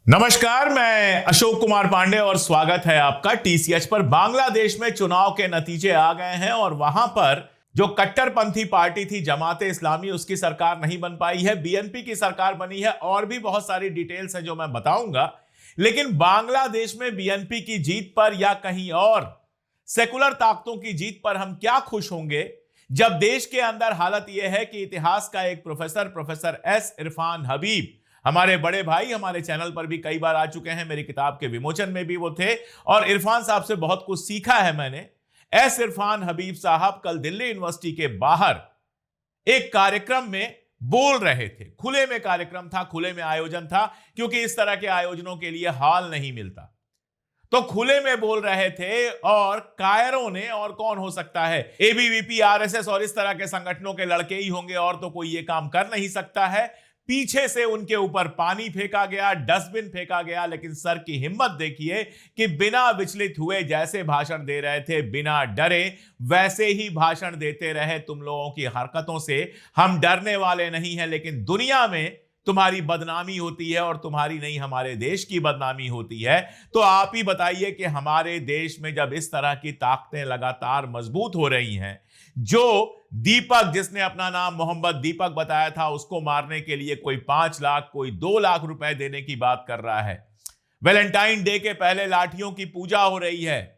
नमस्कार, मैं अशोक कुमार पांडे और स्वागत है आपका टीसीएच पर। बांग्लादेश में चुनाव के नतीजे आ गए हैं और वहां पर जो कट्टरपंथी पार्टी थी जमाते इस्लामी, उसकी सरकार नहीं बन पाई है, बीएनपी की सरकार बनी है और भी बहुत सारी डिटेल्स हैं जो मैं बताऊंगा। लेकिन बांग्लादेश में बीएनपी की जीत पर या कहीं और सेकुलर ताकतों की जीत पर हम क्या खुश होंगे जब देश के अंदर हालत यह है कि इतिहास का एक प्रोफेसर एस इरफान हबीब, हमारे बड़े भाई, हमारे चैनल पर भी कई बार आ चुके हैं, मेरी किताब के विमोचन में भी वो थे और इरफान साहब से बहुत कुछ सीखा है मैंने। एस इरफान हबीब साहब कल दिल्ली यूनिवर्सिटी के बाहर एक कार्यक्रम में बोल रहे थे। खुले में कार्यक्रम था, खुले में आयोजन था, क्योंकि इस तरह के आयोजनों के लिए हॉल नहीं मिलता, तो खुले में बोल रहे थे। और कायरों ने, और कौन हो सकता है, एबीवीपी, आरएसएस और इस तरह के संगठनों के लड़के ही होंगे, और तो कोई ये काम कर नहीं सकता है। पीछे से उनके ऊपर पानी फेंका गया, डस्टबिन फेंका गया, लेकिन सर की हिम्मत देखिए कि बिना विचलित हुए जैसे भाषण दे रहे थे, बिना डरे वैसे ही भाषण देते रहे। तुम लोगों की हरकतों से हम डरने वाले नहीं हैं, लेकिन दुनिया में तुम्हारी बदनामी होती है और तुम्हारी नहीं, हमारे देश की बदनामी होती है। तो आप ही बताइए कि हमारे देश में जब इस तरह की ताकतें लगातार मजबूत हो रही हैं, जो दीपक, जिसने अपना नाम मोहम्मद दीपक बताया था, उसको मारने के लिए कोई 5 लाख, कोई 2 लाख रुपए देने की बात कर रहा है। वैलेंटाइन डे के पहले लाठियों की पूजा हो रही है।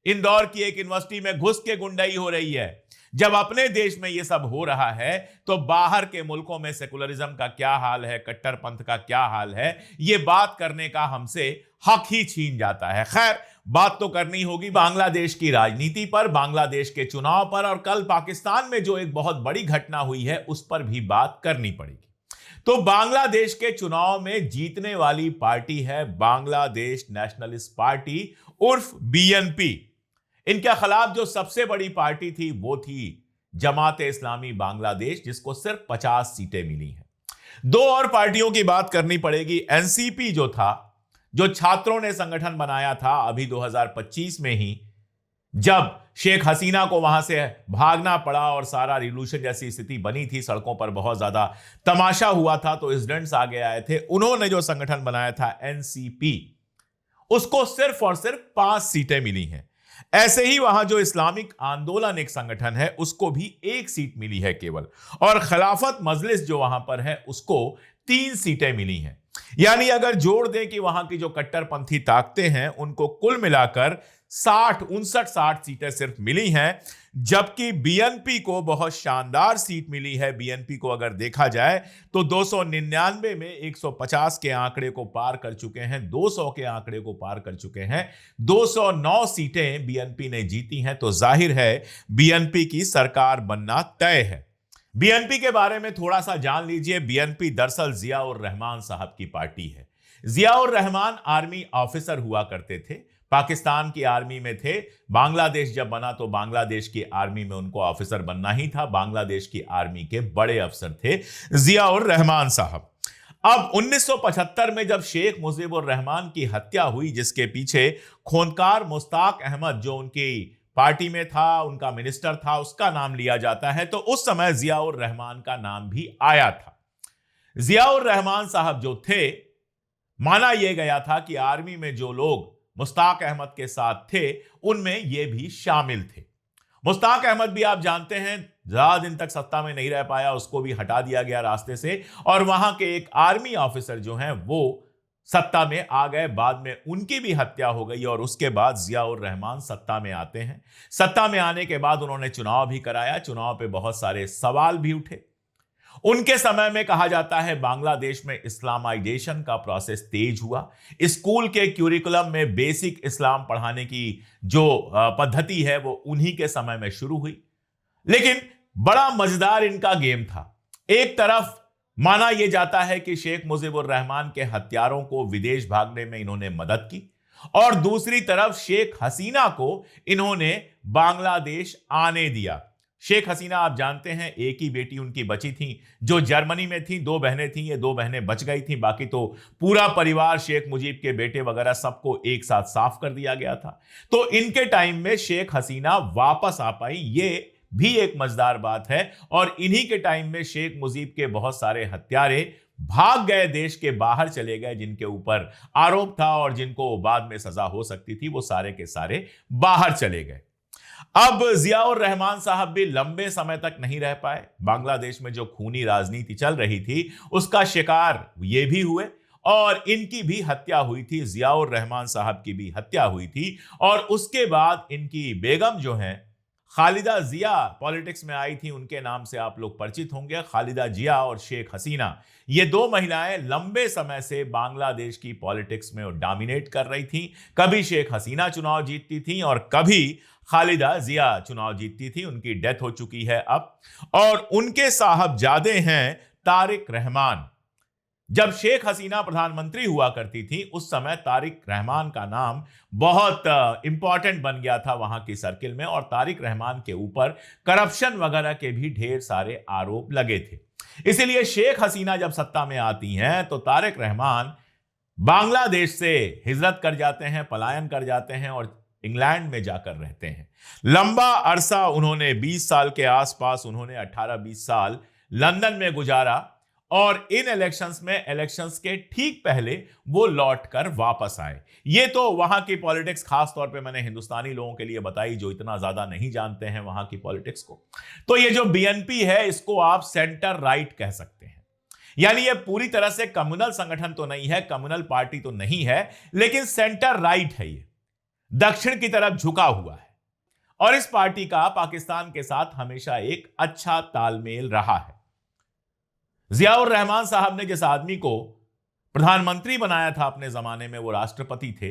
इंदौर की एक यूनिवर्सिटी में घुस के गुंडाई हो रही है। जब अपने देश में यह सब हो रहा है तो बाहर के मुल्कों में सेकुलरिज्म का क्या हाल है, कट्टरपंथ का क्या हाल है, यह बात करने का हमसे हक ही छीन जाता है। खैर, बात तो करनी होगी बांग्लादेश की राजनीति पर, बांग्लादेश के चुनाव पर, और कल पाकिस्तान में जो एक बहुत बड़ी घटना हुई है उस पर भी बात करनी पड़ेगी। तो बांग्लादेश के चुनाव में जीतने वाली पार्टी है बांग्लादेश नेशनलिस्ट पार्टी उर्फ बीएनपी। इनके खिलाफ जो सबसे बड़ी पार्टी थी वो थी जमाते इस्लामी बांग्लादेश, जिसको सिर्फ 50 सीटें मिली हैं। दो और पार्टियों की बात करनी पड़ेगी। एनसीपी जो था, जो छात्रों ने संगठन बनाया था अभी 2025 में ही, जब शेख हसीना को वहां से भागना पड़ा और सारा रिवॉल्यूशन जैसी स्थिति बनी थी, सड़कों पर बहुत ज्यादा तमाशा हुआ था, तो स्टूडेंट्स आगे आए थे। उन्होंने जो संगठन बनाया था एनसीपी, उसको सिर्फ और सिर्फ 5 सीटें मिली हैं। ऐसे ही वहां जो इस्लामिक आंदोलन एक संगठन है, उसको भी 1 सीट मिली है केवल, और खिलाफत मजलिस जो वहां पर है उसको 3 सीटें मिली हैं। यानी अगर जोड़ दें कि वहां की जो कट्टरपंथी ताकतें हैं उनको कुल मिलाकर 59 सीटें सिर्फ मिली हैं, जबकि बीएनपी को बहुत शानदार सीट मिली है। बीएनपी को अगर देखा जाए तो 299 में 150 के आंकड़े को पार कर चुके हैं, 200 के आंकड़े को पार कर चुके हैं। 209 सीटें बीएनपी ने जीती हैं, तो जाहिर है बीएनपी की सरकार बनना तय है। बीएनपी के बारे में थोड़ा सा जान लीजिए। बीएनपी दरअसल जियाउर रहमान साहब की पार्टी है। जियाउर रहमान आर्मी ऑफिसर हुआ करते थे, पाकिस्तान की आर्मी में थे। बांग्लादेश जब बना तो बांग्लादेश की आर्मी में उनको ऑफिसर बनना ही था। बांग्लादेश की आर्मी के बड़े अफसर थे जियाउर रहमान साहब। अब 1975 में जब शेख मुजीबुर रहमान की हत्या हुई, जिसके पीछे खूंखार मुश्ताक अहमद, जो उनकी पार्टी में था, उनका मिनिस्टर था, उसका नाम लिया जाता है, तो उस समय जियाउर रहमान का नाम भी आया था। जियाउर रहमान साहब जो थे, माना यह गया था कि आर्मी में जो लोग मुश्ताक अहमद के साथ थे उनमें यह भी शामिल थे। मुश्ताक अहमद भी आप जानते हैं ज्यादा दिन तक सत्ता में नहीं रह पाया, उसको भी हटा दिया गया रास्ते से, और वहां के एक आर्मी ऑफिसर जो हैं वो सत्ता में आ गए। बाद में उनकी भी हत्या हो गई और उसके बाद जियाउर रहमान सत्ता में आते हैं। सत्ता में आने के बाद उन्होंने चुनाव भी कराया। चुनाव पे बहुत सारे सवाल भी उठे। उनके समय में कहा जाता है बांग्लादेश में इस्लामाइजेशन का प्रोसेस तेज हुआ। स्कूल के क्यूरिकुलम में बेसिक इस्लाम पढ़ाने की जो पद्धति है वो उन्हीं के समय में शुरू हुई। लेकिन बड़ा मजेदार इनका गेम था। एक तरफ माना यह जाता है कि शेख मुजीबुर रहमान के हत्यारों को विदेश भागने में इन्होंने मदद की, और दूसरी तरफ शेख हसीना को इन्होंने बांग्लादेश आने दिया। शेख हसीना आप जानते हैं, एक ही बेटी उनकी बची थी जो जर्मनी में थी। 2 बहनें थी, ये 2 बहनें बच गई थी, बाकी तो पूरा परिवार, शेख मुजीब के बेटे वगैरह सबको एक साथ साफ कर दिया गया था। तो इनके टाइम में शेख हसीना वापस आ पाई। ये भी एक मजेदार बात है। और इन्हीं के टाइम में शेख मुजीब के बहुत सारे हत्यारे भाग गए, देश के बाहर चले गए, जिनके ऊपर आरोप था और जिनको बाद में सजा हो सकती थी, वो सारे के सारे बाहर चले गए। अब जियाउर रहमान साहब भी लंबे समय तक नहीं रह पाए। बांग्लादेश में जो खूनी राजनीति चल रही थी उसका शिकार ये भी हुए और इनकी भी हत्या हुई थी। जियाउर रहमान साहब की भी हत्या हुई थी और उसके बाद इनकी बेगम जो है खालिदा जिया पॉलिटिक्स में आई थी, उनके नाम से आप लोग परिचित होंगे। खालिदा जिया और शेख हसीना, ये दो महिलाएं लंबे समय से बांग्लादेश की पॉलिटिक्स में डोमिनेट कर रही थी। कभी शेख हसीना चुनाव जीतती थी और कभी खालिदा जिया चुनाव जीतती थी। उनकी डेथ हो चुकी है अब, और उनके साहबजादे हैं तारिक रहमान। जब शेख हसीना प्रधानमंत्री हुआ करती थी उस समय तारिक रहमान का नाम बहुत इंपॉर्टेंट बन गया था वहां की सर्किल में, और तारिक रहमान के ऊपर करप्शन वगैरह के भी ढेर सारे आरोप लगे थे। इसीलिए शेख हसीना जब सत्ता में आती हैं तो तारिक रहमान बांग्लादेश से हिजरत कर जाते हैं, पलायन कर जाते हैं और इंग्लैंड में जाकर रहते हैं। लंबा अरसा उन्होंने 20 साल के आसपास, उन्होंने 18-20 साल लंदन में गुजारा और इन इलेक्शंस के ठीक पहले वो लौटकर वापस आए। ये तो वहां की पॉलिटिक्स, खास तौर पे मैंने हिंदुस्तानी लोगों के लिए बताई जो इतना ज्यादा नहीं जानते हैं वहां की पॉलिटिक्स को। तो ये जो बीएनपी है इसको आप सेंटर राइट कह सकते हैं। यानी ये पूरी तरह से कम्युनल संगठन तो नहीं है, कम्युनल पार्टी तो नहीं है, लेकिन सेंटर राइट है। ये दक्षिण की तरफ झुका हुआ है और इस पार्टी का पाकिस्तान के साथ हमेशा एक अच्छा तालमेल रहा है। जियाउर रहमान साहब ने जिस आदमी को प्रधानमंत्री बनाया था अपने जमाने में, वो राष्ट्रपति थे,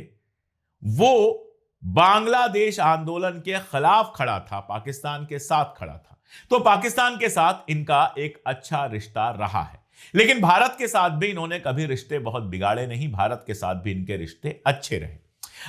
वो बांग्लादेश आंदोलन के खिलाफ खड़ा था, पाकिस्तान के साथ खड़ा था। तो पाकिस्तान के साथ इनका एक अच्छा रिश्ता रहा है, लेकिन भारत के साथ भी इन्होंने कभी रिश्ते बहुत बिगाड़े नहीं, भारत के साथ भी इनके रिश्ते अच्छे रहे।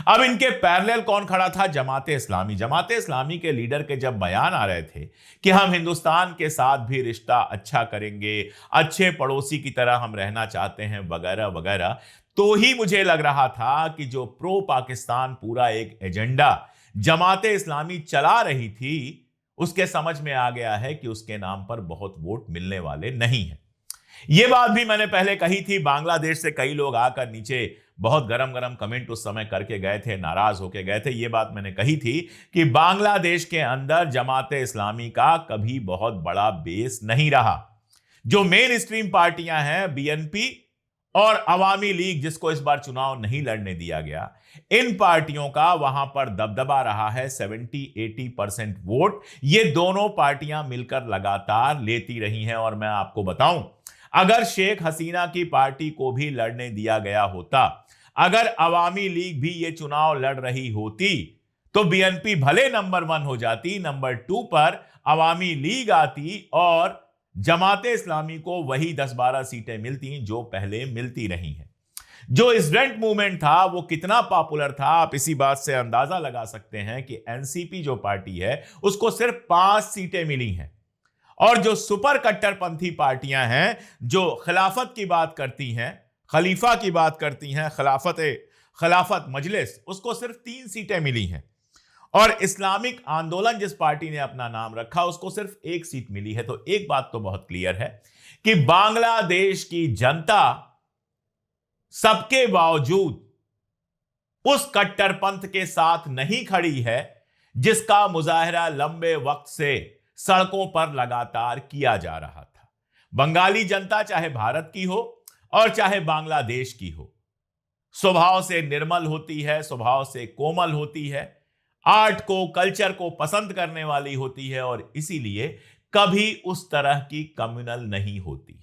अब इनके पैरेलल कौन खड़ा था? जमाते इस्लामी। जमाते इस्लामी के लीडर के जब बयान आ रहे थे कि हम हिंदुस्तान के साथ भी रिश्ता अच्छा करेंगे, अच्छे पड़ोसी की तरह हम रहना चाहते हैं वगैरह वगैरह, तो ही मुझे लग रहा था कि जो प्रो पाकिस्तान पूरा एक एजेंडा जमाते इस्लामी चला रही थी उसके समझ में आ गया है कि उसके नाम पर बहुत वोट मिलने वाले नहीं है। यह बात भी मैंने पहले कही थी। बांग्लादेश से कई लोग आकर नीचे बहुत गरम गरम कमेंट उस समय करके गए थे, नाराज होके गए थे। यह बात मैंने कही थी कि बांग्लादेश के अंदर जमाते इस्लामी का कभी बहुत बड़ा बेस नहीं रहा। जो मेन स्ट्रीम पार्टियां हैं, बीएनपी और अवामी लीग, जिसको इस बार चुनाव नहीं लड़ने दिया गया, इन पार्टियों का वहां पर दबदबा रहा है। 70-80% वोट ये दोनों पार्टियां मिलकर लगातार लेती रही हैं। और मैं आपको बताऊं, अगर शेख हसीना की पार्टी को भी लड़ने दिया गया होता, अगर अवामी लीग भी ये चुनाव लड़ रही होती, तो बीएनपी भले नंबर 1 हो जाती, नंबर 2 पर अवामी लीग आती और जमाते इस्लामी को वही 10-12 सीटें मिलती जो पहले मिलती रही हैं। जो स्टूडेंट मूवमेंट था वो कितना पॉपुलर था, आप इसी बात से अंदाजा लगा सकते हैं कि एनसीपी जो पार्टी है उसको सिर्फ 5 सीटें मिली हैं। और जो सुपर कट्टरपंथी पार्टियां हैं, जो खिलाफत की बात करती हैं, खलीफा की बात करती हैं, खिलाफत मजलिस, उसको सिर्फ 3 सीटें मिली हैं। और इस्लामिक आंदोलन जिस पार्टी ने अपना नाम रखा उसको सिर्फ 1 सीट मिली है। तो एक बात तो बहुत क्लियर है कि बांग्लादेश की जनता सबके बावजूद उस कट्टरपंथ के साथ नहीं खड़ी है जिसका मुजाहरा लंबे वक्त से सड़कों पर लगातार किया जा रहा था। बंगाली जनता चाहे भारत की हो और चाहे बांग्लादेश की हो, स्वभाव से निर्मल होती है, स्वभाव से कोमल होती है, आर्ट को, कल्चर को पसंद करने वाली होती है और इसीलिए कभी उस तरह की कम्युनल नहीं होती है।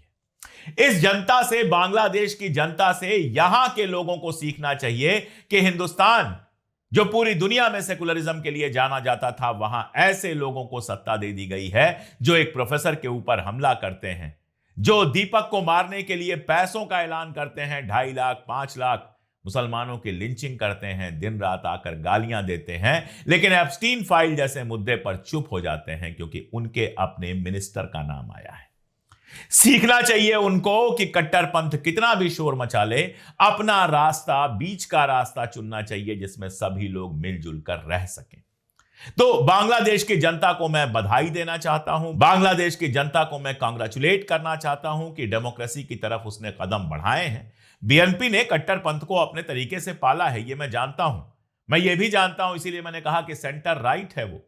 इस जनता से, बांग्लादेश की जनता से यहां के लोगों को सीखना चाहिए कि हिंदुस्तान जो पूरी दुनिया में सेकुलरिज्म के लिए जाना जाता था, वहां ऐसे लोगों को सत्ता दे दी गई है जो एक प्रोफेसर के ऊपर हमला करते हैं, जो दीपक को मारने के लिए पैसों का ऐलान करते हैं, 2.5 लाख 5 लाख मुसलमानों की लिंचिंग करते हैं, दिन रात आकर गालियां देते हैं, लेकिन एप्स्टीन फाइल जैसे मुद्दे पर चुप हो जाते हैं क्योंकि उनके अपने मिनिस्टर का नाम आया है। सीखना चाहिए उनको कि कट्टरपंथ कितना भी शोर मचा ले, अपना रास्ता, बीच का रास्ता चुनना चाहिए जिसमें सभी लोग मिलजुल कर रह सकें। तो बांग्लादेश की जनता को मैं बधाई देना चाहता हूं, बांग्लादेश की जनता को मैं कांग्रेचुलेट करना चाहता हूं कि डेमोक्रेसी की तरफ उसने कदम बढ़ाए हैं। बीएनपी ने कट्टरपंथ को अपने तरीके से पाला है, यह मैं जानता हूं। मैं ये भी जानता हूं, इसीलिए मैंने कहा कि सेंटर राइट है, वो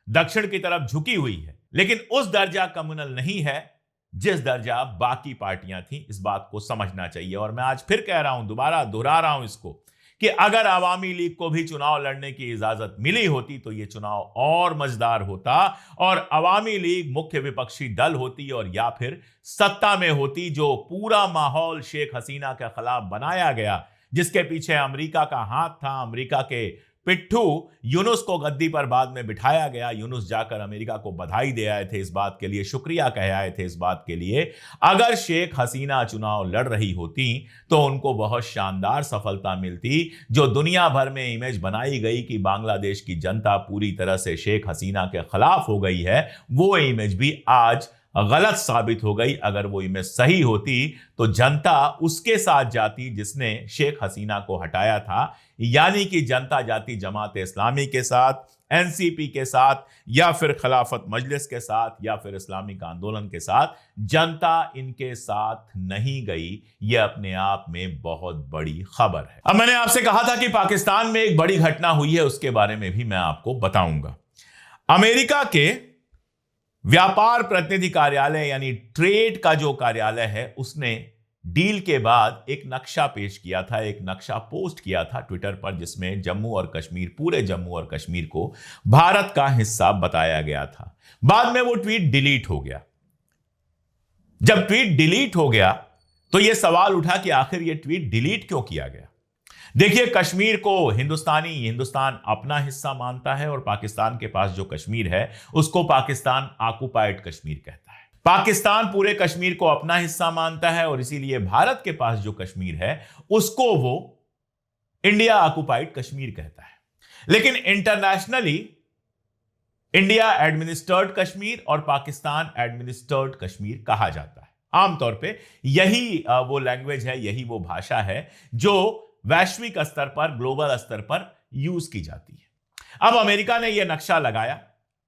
दक्षिण की तरफ झुकी हुई है, लेकिन उस दर्जा कम्युनल नहीं है जिस दर्जा बाकी पार्टियां थी। इस बात को समझना चाहिए। और मैं आज फिर कह रहा हूं, दोबारा दोहरा रहा हूं इसको, कि अगर आवामी लीग को भी चुनाव लड़ने की इजाजत मिली होती तो यह चुनाव और मजेदार होता और आवामी लीग मुख्य विपक्षी दल होती और या फिर सत्ता में होती। जो पूरा माहौल शेख हसीना के खिलाफ बनाया गया, जिसके पीछे अमेरिका का हाथ था, अमेरिका के पिट्ठू यूनुस को गद्दी पर बाद में बिठाया गया। यूनुस जाकर अमेरिका को बधाई दे आए थे, इस बात के लिए शुक्रिया कह आए थे, इस बात के लिए। अगर शेख हसीना चुनाव लड़ रही होती तो उनको बहुत शानदार सफलता मिलती। जो दुनिया भर में इमेज बनाई गई कि बांग्लादेश की जनता पूरी तरह से शेख हसीना के खिलाफ हो गई है, वो इमेज भी आज गलत साबित हो गई। अगर वो इमेज सही होती तो जनता उसके साथ जाती जिसने शेख हसीना को हटाया था, यानी कि जनता जाती जमात इस्लामी के साथ, एनसीपी के साथ, या फिर खिलाफत मजलिस के साथ, या फिर इस्लामिक आंदोलन के साथ। जनता इनके साथ नहीं गई। यह अपने आप में बहुत बड़ी खबर है। अब मैंने आपसे कहा था कि पाकिस्तान में एक बड़ी घटना हुई है, उसके बारे में भी मैं आपको बताऊंगा। अमेरिका के व्यापार प्रतिनिधि कार्यालय यानी ट्रेड का जो कार्यालय है, उसने डील के बाद एक नक्शा पेश किया था, एक नक्शा पोस्ट किया था ट्विटर पर, जिसमें जम्मू और कश्मीर, पूरे जम्मू और कश्मीर को भारत का हिस्सा बताया गया था। बाद में वो ट्वीट डिलीट हो गया। जब ट्वीट डिलीट हो गया तो यह सवाल उठा कि आखिर यह ट्वीट डिलीट क्यों किया गया। देखिए, कश्मीर को हिंदुस्तान अपना हिस्सा मानता है और पाकिस्तान के पास जो कश्मीर है उसको पाकिस्तान ऑक्युपाइड कश्मीर कहता है। पाकिस्तान पूरे कश्मीर को अपना हिस्सा मानता है और इसीलिए भारत के पास जो कश्मीर है उसको वो इंडिया ऑक्युपाइड कश्मीर कहता है। लेकिन इंटरनेशनली इंडिया एडमिनिस्टर्ड कश्मीर और पाकिस्तान एडमिनिस्टर्ड कश्मीर कहा जाता है। आमतौर पे यही वो लैंग्वेज है, यही वो भाषा है जो वैश्विक स्तर पर, ग्लोबल स्तर पर यूज की जाती है। अब अमेरिका ने यह नक्शा लगाया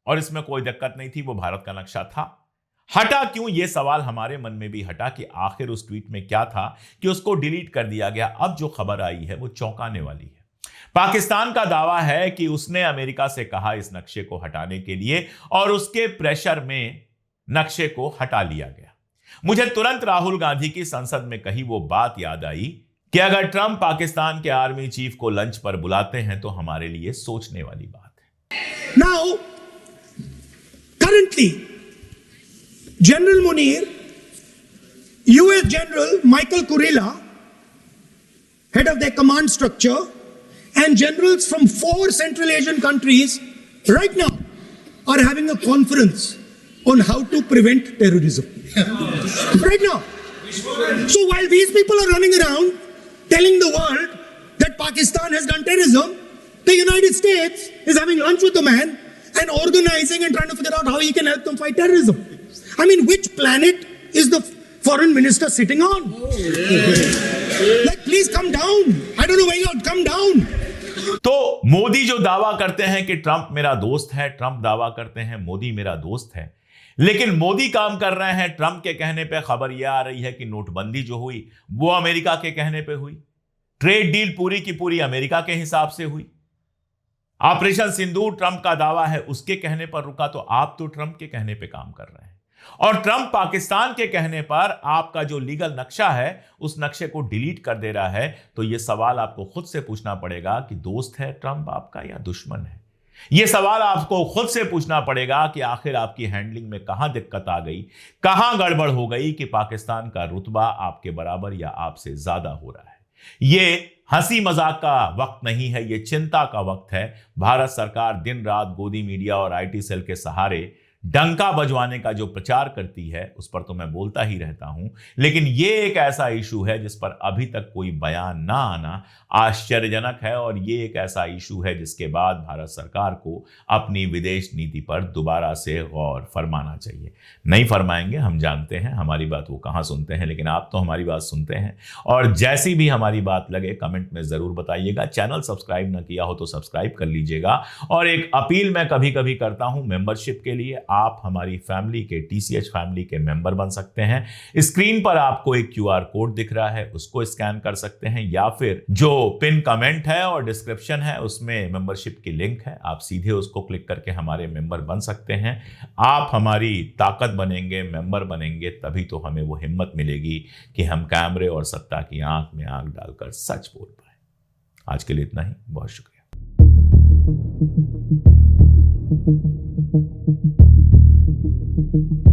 और इसमें कोई दिक्कत नहीं थी, वो भारत का नक्शा था। हटा क्यों, यह सवाल हमारे मन में भी हटा कि आखिर उस ट्वीट में क्या था कि उसको डिलीट कर दिया गया। अब जो खबर आई है वो चौंकाने वाली है। पाकिस्तान का दावा है कि उसने अमेरिका से कहा इस नक्शे को हटाने के लिए और उसके प्रेशर में नक्शे को हटा लिया गया। मुझे तुरंत राहुल गांधी की संसद में कही वो बात याद आई कि अगर ट्रंप पाकिस्तान के आर्मी चीफ को लंच पर बुलाते हैं तो हमारे लिए सोचने वाली बात है। Now, currently, General Munir, US General Michael Kurilla, head of their command structure, and generals from 4 Central Asian countries right now are having a conference on how to prevent terrorism. Right now. So while these people are running around telling the world that Pakistan has done terrorism, the United States is having lunch with the man and organizing and trying to figure out how he can help them fight terrorism. I mean, which planet is the foreign minister sitting on? Like, please come down. I don't know where you're, come down. तो मोदी जो दावा करते हैं कि Trump मेरा दोस्त है, Trump दावा करते हैं मोदी मेरा दोस्त है, लेकिन मोदी काम कर रहे हैं ट्रंप के कहने पे। खबर यह आ रही है कि नोटबंदी जो हुई वो अमेरिका के कहने पे हुई, ट्रेड डील पूरी की पूरी अमेरिका के हिसाब से हुई, ऑपरेशन सिंदूर ट्रंप का दावा है उसके कहने पर रुका। तो आप तो ट्रंप के कहने पे काम कर रहे हैं और ट्रंप पाकिस्तान के कहने पर आपका जो लीगल नक्शा है उस नक्शे को डिलीट कर दे रहा है। तो यह सवाल आपको खुद से पूछना पड़ेगा कि दोस्त है ट्रंप आपका या दुश्मन है। यह सवाल आपको खुद से पूछना पड़ेगा कि आखिर आपकी हैंडलिंग में कहां दिक्कत आ गई, कहां गड़बड़ हो गई कि पाकिस्तान का रुतबा आपके बराबर या आपसे ज्यादा हो रहा है। यह हंसी मजाक का वक्त नहीं है, यह चिंता का वक्त है। भारत सरकार दिन रात गोदी मीडिया और आईटी सेल के सहारे डंका बजवाने का जो प्रचार करती है उस पर तो मैं बोलता ही रहता हूं, लेकिन ये एक ऐसा इशू है जिस पर अभी तक कोई बयान ना आना आश्चर्यजनक है। और ये एक ऐसा इशू है जिसके बाद भारत सरकार को अपनी विदेश नीति पर दोबारा से गौर फरमाना चाहिए। नहीं फरमाएंगे, हम जानते हैं, हमारी बात वो कहाँ सुनते हैं, लेकिन आप तो हमारी बात सुनते हैं। और जैसी भी हमारी बात लगे कमेंट में जरूर बताइएगा। चैनल सब्सक्राइब ना किया हो तो सब्सक्राइब कर लीजिएगा। और एक अपील मैं कभी कभी करता हूं मेंबरशिप के लिए, आप हमारी फैमिली के, TCH फैमिली के मेंबर बन सकते हैं। स्क्रीन पर आपको एक QR कोड दिख रहा है, उसको स्कैन कर सकते हैं, या फिर जो पिन कमेंट है और डिस्क्रिप्शन है उसमें मेंबरशिप की लिंक है, आप सीधे उसको क्लिक करके हमारे मेंबर बन सकते हैं। आप हमारी ताकत बनेंगे, मेंबर बनेंगे, तभी तो हमें वो हिम्मत मिलेगी कि हम कैमरे और सत्ता की आंख में आंख डालकर सच बोल पाए। आज के लिए इतना ही, बहुत शुक्रिया। Thank you.